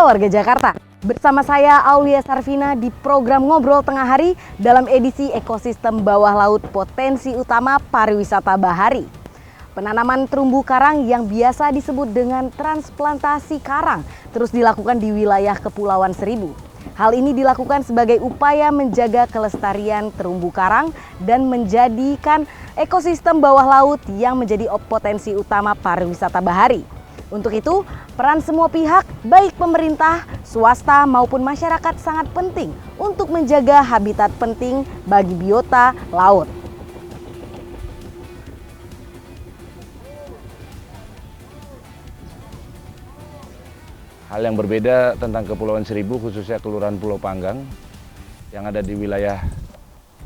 Halo warga Jakarta, bersama saya Aulia Sarvina di program Ngobrol Tengah Hari dalam edisi Ekosistem Bawah Laut Potensi Utama Pariwisata Bahari. Penanaman terumbu karang yang biasa disebut dengan transplantasi karang terus dilakukan di wilayah Kepulauan Seribu. Hal ini dilakukan sebagai upaya menjaga kelestarian terumbu karang dan menjadikan ekosistem bawah laut yang menjadi potensi utama pariwisata bahari. Untuk itu, peran semua pihak, baik pemerintah, swasta maupun masyarakat sangat penting untuk menjaga habitat penting bagi biota laut. Hal yang berbeda tentang Kepulauan Seribu, khususnya Kelurahan Pulau Panggang yang ada di wilayah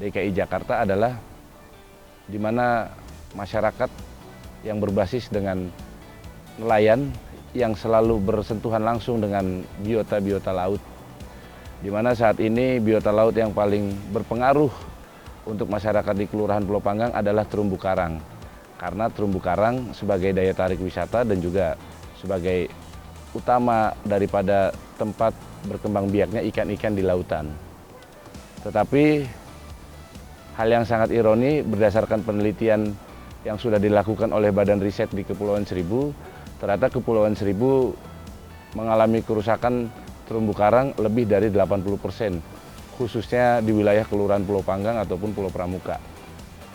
DKI Jakarta adalah di mana masyarakat yang berbasis dengan nelayan yang selalu bersentuhan langsung dengan biota-biota laut. Di mana saat ini biota laut yang paling berpengaruh untuk masyarakat di Kelurahan Pulau Panggang adalah terumbu karang. Karena terumbu karang sebagai daya tarik wisata dan juga sebagai utama daripada tempat berkembang biaknya ikan-ikan di lautan. Tetapi hal yang sangat ironi berdasarkan penelitian yang sudah dilakukan oleh Badan Riset di Kepulauan Seribu, ternyata Kepulauan Seribu mengalami kerusakan terumbu karang lebih dari 80%, khususnya di wilayah Kelurahan Pulau Panggang ataupun Pulau Pramuka.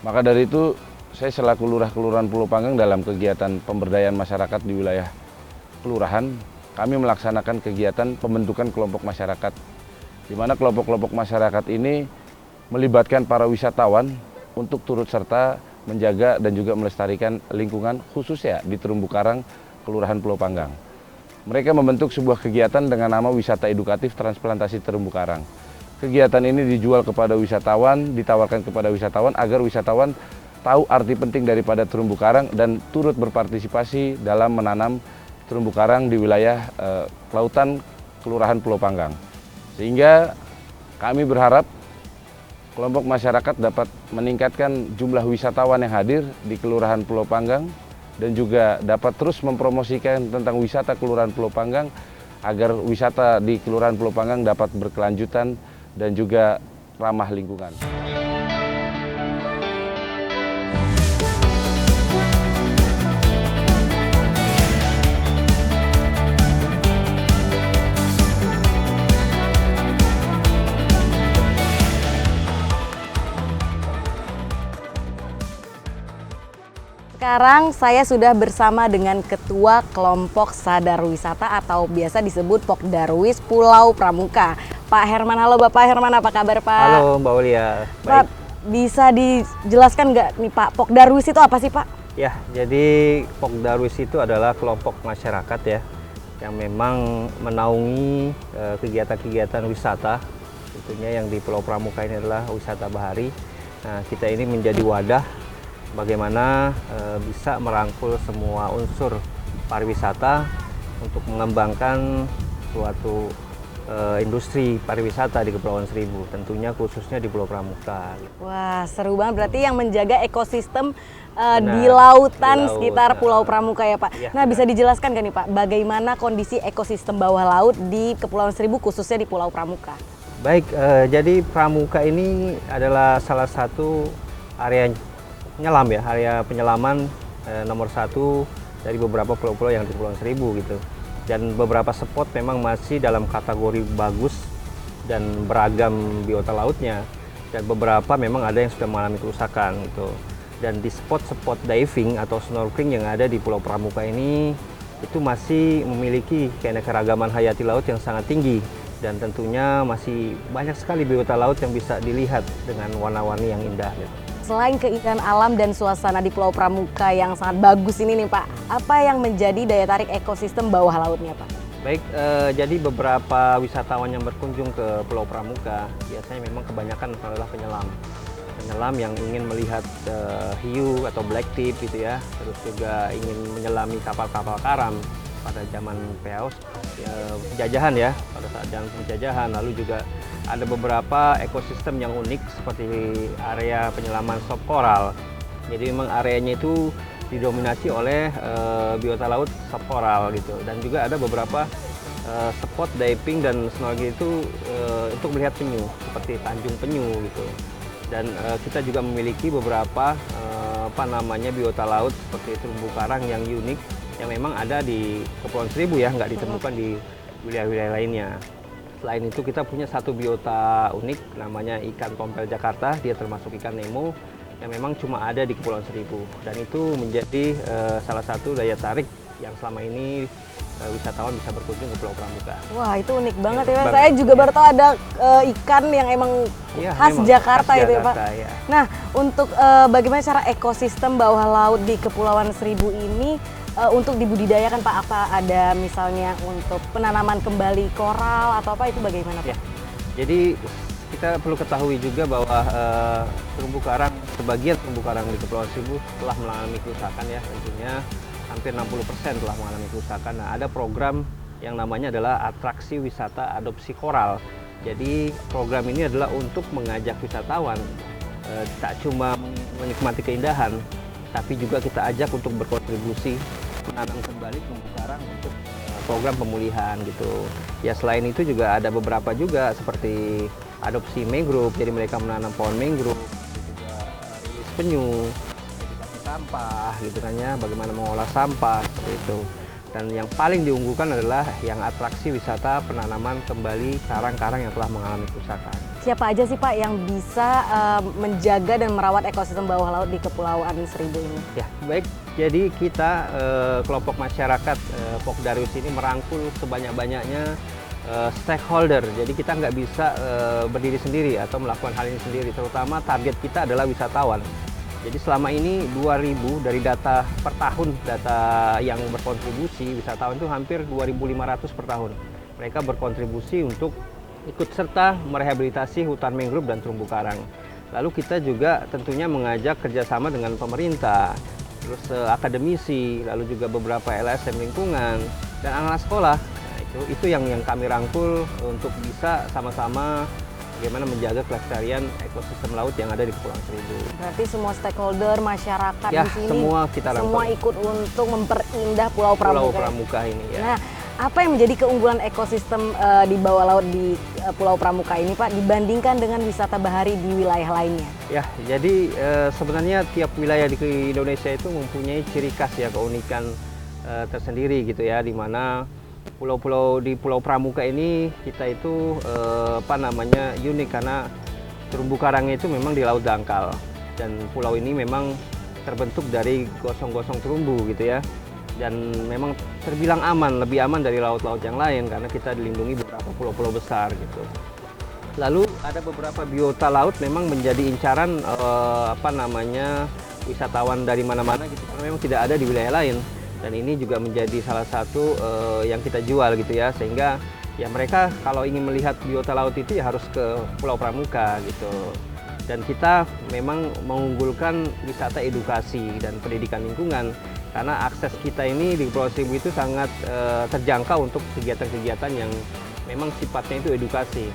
Maka dari itu, saya selaku Lurah Kelurahan Pulau Panggang dalam kegiatan pemberdayaan masyarakat di wilayah kelurahan, kami melaksanakan kegiatan pembentukan kelompok masyarakat, di mana kelompok-kelompok masyarakat ini melibatkan para wisatawan untuk turut serta menjaga dan juga melestarikan lingkungan khususnya di terumbu karang Kelurahan Pulau Panggang. Mereka membentuk sebuah kegiatan dengan nama Wisata Edukatif Transplantasi Terumbu Karang. Kegiatan ini dijual kepada wisatawan, ditawarkan kepada wisatawan agar wisatawan tahu arti penting daripada terumbu karang dan turut berpartisipasi dalam menanam terumbu karang di wilayah kelautan Kelurahan Pulau Panggang. Sehingga kami berharap kelompok masyarakat dapat meningkatkan jumlah wisatawan yang hadir di Kelurahan Pulau Panggang dan juga dapat terus mempromosikan tentang wisata Kelurahan Pulau Panggang agar wisata di Kelurahan Pulau Panggang dapat berkelanjutan dan juga ramah lingkungan. Sekarang saya sudah bersama dengan Ketua Kelompok Sadar Wisata atau biasa disebut Pokdarwis Pulau Pramuka, Pak Herman. Halo Bapak Herman, apa kabar Pak? Halo Mbak Aulia. Pak, bisa dijelaskan nggak nih Pak, Pokdarwis itu apa sih Pak? Ya, jadi Pokdarwis itu adalah kelompok masyarakat ya yang memang menaungi kegiatan-kegiatan wisata, tentunya yang di Pulau Pramuka ini adalah wisata bahari. Nah, kita ini menjadi wadah bagaimana bisa merangkul semua unsur pariwisata untuk mengembangkan suatu industri pariwisata di Kepulauan Seribu, tentunya khususnya di Pulau Pramuka. Wah, seru banget. Berarti yang menjaga ekosistem di lautan sekitar Pulau Pramuka ya Pak. Ya, nah, bisa dijelaskan kan nih Pak, bagaimana kondisi ekosistem bawah laut di Kepulauan Seribu khususnya di Pulau Pramuka? Baik, jadi Pramuka ini adalah salah satu area penyelam ya, area penyelaman nomor 1 dari beberapa pulau-pulau yang di Kepulauan Seribu gitu. Dan beberapa spot memang masih dalam kategori bagus dan beragam biota lautnya. Dan beberapa memang ada yang sudah mengalami kerusakan gitu. Dan di spot-spot diving atau snorkeling yang ada di Pulau Pramuka ini itu masih memiliki keanekaragaman hayati laut yang sangat tinggi. Dan tentunya masih banyak sekali biota laut yang bisa dilihat dengan warna-warni yang indah gitu. Selain keindahan alam dan suasana di Pulau Pramuka yang sangat bagus ini nih Pak, apa yang menjadi daya tarik ekosistem bawah lautnya Pak? Baik, jadi beberapa wisatawan yang berkunjung ke Pulau Pramuka biasanya memang kebanyakan adalah penyelam. Penyelam yang ingin melihat hiu atau black tip gitu ya, terus juga ingin menyelami kapal-kapal karam pada zaman penjajahan ya, pada saat zaman penjajahan. Lalu juga ada beberapa ekosistem yang unik seperti area penyelaman sop koral. Jadi memang areanya itu didominasi oleh biota laut sub koral gitu. Dan juga ada beberapa spot diving dan snorkeling itu untuk melihat penyu seperti Tanjung Penyu gitu. Dan kita juga memiliki beberapa biota laut seperti terumbu karang yang unik yang memang ada di Kepulauan Seribu ya, nggak ditemukan di wilayah-wilayah lainnya. Selain itu kita punya satu biota unik namanya ikan tompel Jakarta, dia termasuk ikan Nemo yang memang cuma ada di Kepulauan Seribu, dan itu menjadi salah satu daya tarik yang selama ini wisatawan bisa berkunjung ke Pulau Pramuka. Wah, itu unik banget ya Pak. Banget. Saya juga baru tahu ada ikan yang emang khas memang Jakarta khas itu ya Pak. Jakarta, ya. Nah, untuk bagaimana cara ekosistem bawah laut di Kepulauan Seribu ini untuk dibudidayakan Pak? Apa ada misalnya untuk penanaman kembali koral atau apa, itu bagaimana Pak? Ya. Jadi kita perlu ketahui juga bahwa sebagian terumbu karang di Kepulauan Seribu telah mengalami kerusakan ya, tentunya hampir 60% telah mengalami kerusakan. Nah, ada program yang namanya adalah atraksi wisata adopsi koral. Jadi program ini adalah untuk mengajak wisatawan tak cuma menikmati keindahan, tapi juga kita ajak untuk berkontribusi menanam kembali terumbu karang untuk program pemulihan gitu. Ya selain itu juga ada beberapa juga seperti adopsi mangrove, jadi mereka menanam pohon mangrove, juga rilis penyu, edukasi sampah gitu kan ya, bagaimana mengolah sampah seperti itu. Dan yang paling diunggulkan adalah yang atraksi wisata penanaman kembali karang-karang yang telah mengalami kerusakan. Siapa aja sih Pak yang bisa menjaga dan merawat ekosistem bawah laut di Kepulauan Seribu ini? Ya, baik. Jadi kita kelompok masyarakat Pokdarius ini merangkul sebanyak-banyaknya stakeholder. Jadi kita nggak bisa berdiri sendiri atau melakukan hal ini sendiri. Terutama target kita adalah wisatawan. Jadi selama ini 2.000 dari data per tahun, data yang berkontribusi wisatawan itu hampir 2.500 per tahun. Mereka berkontribusi untuk ikut serta merehabilitasi hutan mangrove dan terumbu karang. Lalu kita juga tentunya mengajak kerjasama dengan pemerintah, terus akademisi, lalu juga beberapa LSM lingkungan dan anak-anak sekolah. Nah, itu yang kami rangkul untuk bisa sama-sama bagaimana menjaga kelestarian ekosistem laut yang ada di Kepulauan Seribu. Berarti semua stakeholder masyarakat Ya, di sini semua kita rangkul. semua ikut untuk memperindah Pulau Pramuka. Pulau Pramuka ini ya. Nah, apa yang menjadi keunggulan ekosistem di bawah laut di Pulau Pramuka ini Pak dibandingkan dengan wisata bahari di wilayah lainnya? Ya, jadi sebenarnya tiap wilayah di Indonesia itu mempunyai ciri khas ya, keunikan tersendiri gitu ya, di mana pulau-pulau di Pulau Pramuka ini kita itu unik karena terumbu karangnya itu memang di laut dangkal, dan pulau ini memang terbentuk dari gosong-gosong terumbu gitu ya, dan memang terbilang aman, lebih aman dari laut-laut yang lain karena kita dilindungi beberapa pulau-pulau besar gitu. Lalu ada beberapa biota laut memang menjadi incaran wisatawan dari mana-mana gitu, karena memang tidak ada di wilayah lain. Dan ini juga menjadi salah satu yang kita jual gitu ya, sehingga ya mereka kalau ingin melihat biota laut itu ya harus ke Pulau Pramuka gitu. Dan kita memang mengunggulkan wisata edukasi dan pendidikan lingkungan, karena akses kita ini di Kepulauan Seribu itu sangat terjangkau untuk kegiatan-kegiatan yang memang sifatnya itu edukasi,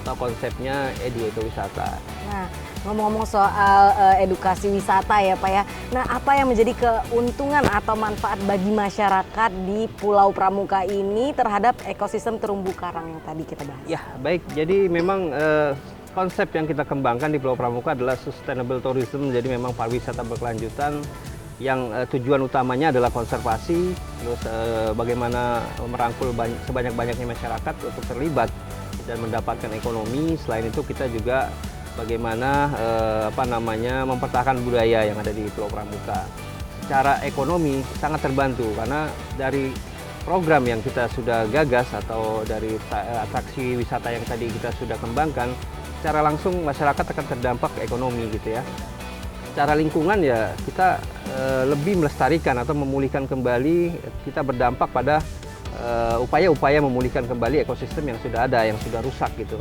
atau konsepnya edu-ekowisata. Nah, ngomong-ngomong soal edukasi wisata ya Pak ya. Nah, apa yang menjadi keuntungan atau manfaat bagi masyarakat di Pulau Pramuka ini terhadap ekosistem terumbu karang yang tadi kita bahas? Ya, baik. Jadi memang konsep yang kita kembangkan di Pulau Pramuka adalah sustainable tourism. Jadi memang pariwisata berkelanjutan yang tujuan utamanya adalah konservasi, terus bagaimana merangkul sebanyak-banyaknya masyarakat untuk terlibat dan mendapatkan ekonomi. Selain itu kita juga bagaimana mempertahankan budaya yang ada di Pulau Pramuka. Secara ekonomi sangat terbantu karena dari program yang kita sudah gagas atau dari atraksi wisata yang tadi kita sudah kembangkan, secara langsung masyarakat akan terdampak ekonomi gitu ya. Secara lingkungan ya kita lebih melestarikan atau memulihkan kembali, kita berdampak pada upaya-upaya memulihkan kembali ekosistem yang sudah ada, yang sudah rusak gitu.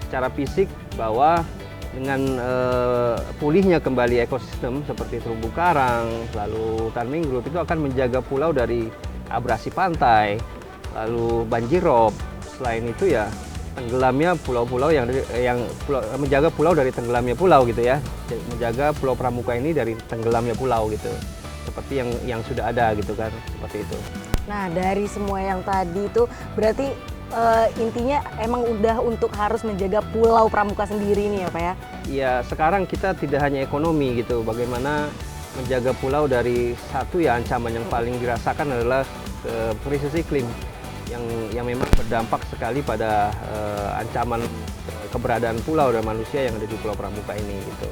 Secara fisik bahwa dengan pulihnya kembali ekosistem seperti terumbu karang, lalu hutan mangrove itu akan menjaga pulau dari abrasi pantai, lalu banjir rob. Selain itu ya tenggelamnya pulau-pulau menjaga pulau dari tenggelamnya pulau gitu ya, menjaga Pulau Pramuka ini dari tenggelamnya pulau gitu, seperti yang sudah ada gitu kan, seperti itu. Nah, dari semua yang tadi itu berarti intinya emang udah untuk harus menjaga Pulau Pramuka sendiri nih ya Pak ya? Ya, sekarang kita tidak hanya ekonomi gitu, bagaimana menjaga pulau dari satu ya ancaman yang paling dirasakan adalah krisis iklim yang memang berdampak sekali pada ancaman keberadaan pulau dan manusia yang ada di Pulau Pramuka ini gitu.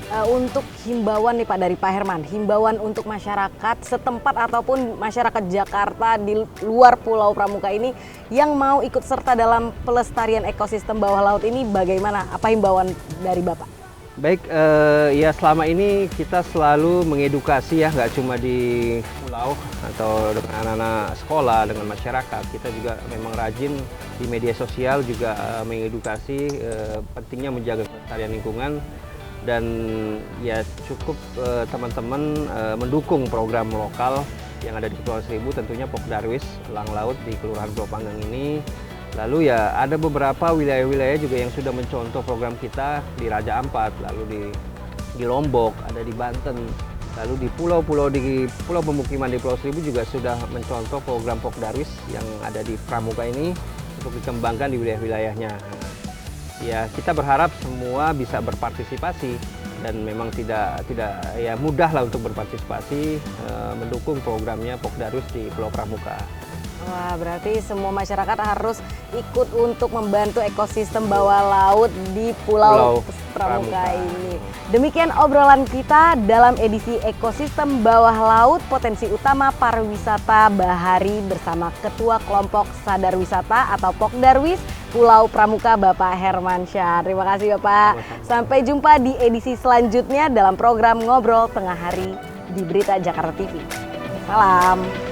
Untuk himbauan nih Pak dari Pak Herman, himbauan untuk masyarakat setempat ataupun masyarakat Jakarta di luar Pulau Pramuka ini yang mau ikut serta dalam pelestarian ekosistem bawah laut ini bagaimana? Apa himbauan dari Bapak? Baik, ya selama ini kita selalu mengedukasi ya, nggak cuma di pulau atau dengan anak-anak sekolah, dengan masyarakat. Kita juga memang rajin di media sosial juga mengedukasi pentingnya menjaga kelestarian lingkungan. Dan ya cukup teman-teman mendukung program lokal yang ada di Kepulauan Seribu, tentunya Pok Darwis Elang Laut di Kelurahan Pulau Panggang ini. Lalu ya ada beberapa wilayah-wilayah juga yang sudah mencontoh program kita di Raja Ampat, lalu di Lombok, ada di Banten, lalu di pulau-pulau pemukiman di Pulau Seribu juga sudah mencontoh program Pok Darwis yang ada di Pramuka ini untuk dikembangkan di wilayah-wilayahnya. Ya kita berharap semua bisa berpartisipasi dan memang tidak ya mudah lah untuk berpartisipasi mendukung programnya Pok Darwis di Pulau Pramuka. Wah, berarti semua masyarakat harus ikut untuk membantu ekosistem bawah laut di Pulau Pramuka ini. Demikian obrolan kita dalam edisi Ekosistem Bawah Laut Potensi Utama Pariwisata Bahari bersama Ketua Kelompok Sadar Wisata atau Pok Darwis Pulau Pramuka Bapak Hermansyah. Terima kasih Bapak. Sampai jumpa di edisi selanjutnya dalam program Ngobrol Tengah Hari di Berita Jakarta TV. Salam.